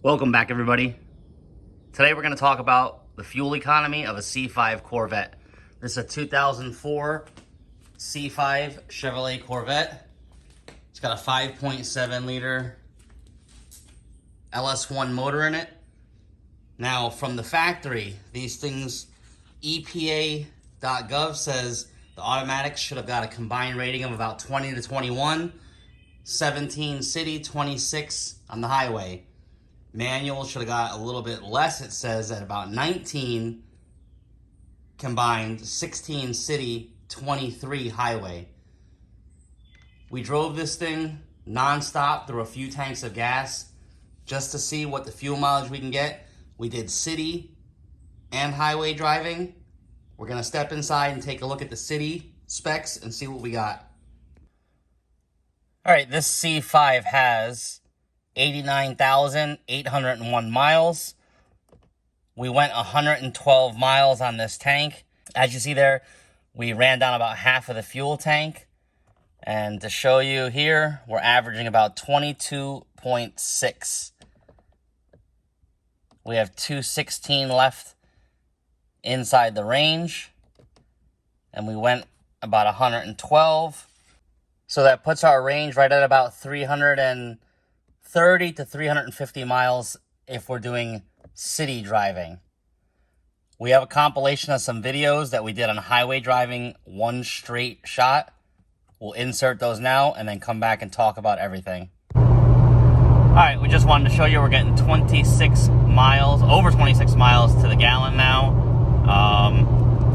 Welcome back, everybody. Today we're going to talk about the fuel economy of a C5 Corvette. This is a 2004 C5 Chevrolet Corvette. It's got a 5.7 liter LS1 motor in it. Now, from the factory, these things, EPA.gov says the automatics should have got a combined rating of about 20 to 21, 17 city, 26 on the highway. Manual should have got a little bit less. It says at about 19 combined, 16 city, 23 highway. We drove this thing nonstop through a few tanks of gas just to see what the fuel mileage we can get. We did city and highway driving. We're going to step inside and take a look at the city specs and see what we got. All right, this C5 has 89,801 miles. We went 112 miles on this tank. As you see there, we ran down about half of the fuel tank. And to show you here, we're averaging about 22.6. We have 216 left inside the range. And we went about 112. So that puts our range right at about 330 to 350 miles if we're doing city driving. We have a compilation of some videos that we did on highway driving, one straight shot. We'll insert those now and then come back and talk about everything. All right, we just wanted to show you we're getting 26 miles, over 26 miles to the gallon now.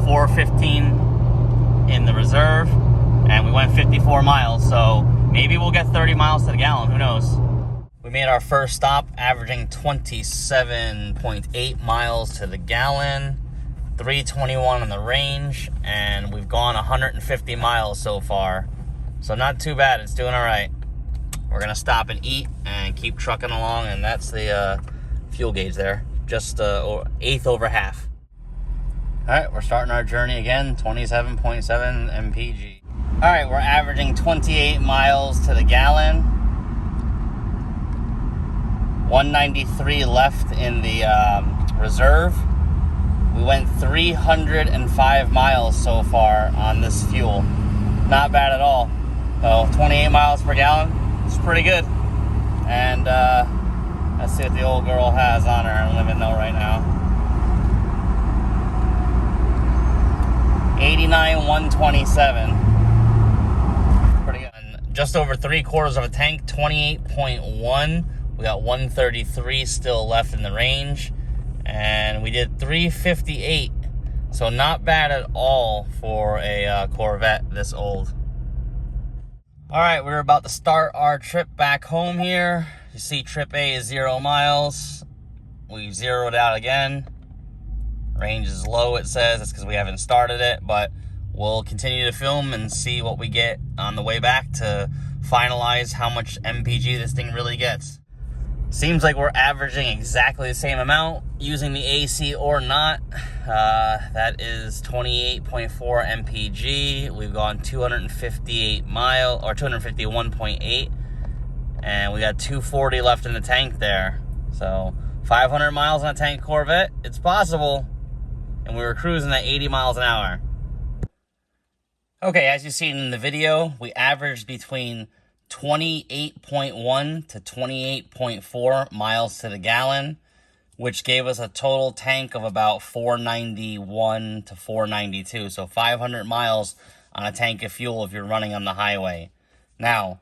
415 in the reserve, and we went 54 miles, so maybe we'll get 30 miles to the gallon, who knows? We made our first stop, averaging 27.8 miles to the gallon, 321 in the range, and we've gone 150 miles so far. So not too bad, it's doing all right. We're gonna stop and eat and keep trucking along, and that's the fuel gauge there, just eighth over half. All right, we're starting our journey again, 27.7 mpg. All right, we're averaging 28 miles to the gallon. 193 left in the reserve. We went 305 miles so far on this fuel. Not bad at all. So 28 miles per gallon, it's pretty good. And let's see what the old girl has on her. Let me know right now. 89,127. Pretty good. And just over 3/4 of a tank, 28.1. We got 133 still left in the range, and we did 358. So not bad at all for a Corvette this old. All right, we're about to start our trip back home here. You see trip A is 0 miles. We zeroed out again. Range is low, it says. That's because we haven't started it, but we'll continue to film and see what we get on the way back to finalize how much MPG this thing really gets. Seems like we're averaging exactly the same amount using the AC or not. That is 28.4 mpg. We've gone 258 miles, or 251.8, and we got 240 left in the tank there. So 500 miles on a tank Corvette, it's possible. And we were cruising at 80 miles an hour. Okay, as you've seen in the video, we averaged between 28.1 to 28.4 miles to the gallon, which gave us a total tank of about 491 to 492. So 500 miles on a tank of fuel if you're running on the highway. Now,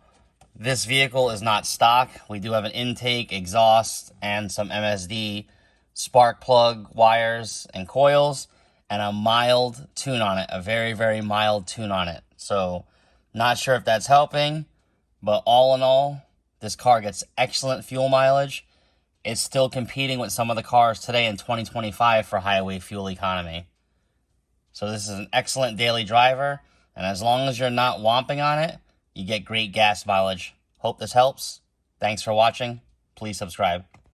this vehicle is not stock. We do have an intake, exhaust, and some MSD spark plug wires and coils, and a mild tune on it, a very, very mild tune on it. So not sure if that's helping. But all in all, this car gets excellent fuel mileage. It's still competing with some of the cars today in 2025 for highway fuel economy. So this is an excellent daily driver. And as long as you're not womping on it, you get great gas mileage. Hope this helps. Thanks for watching. Please subscribe.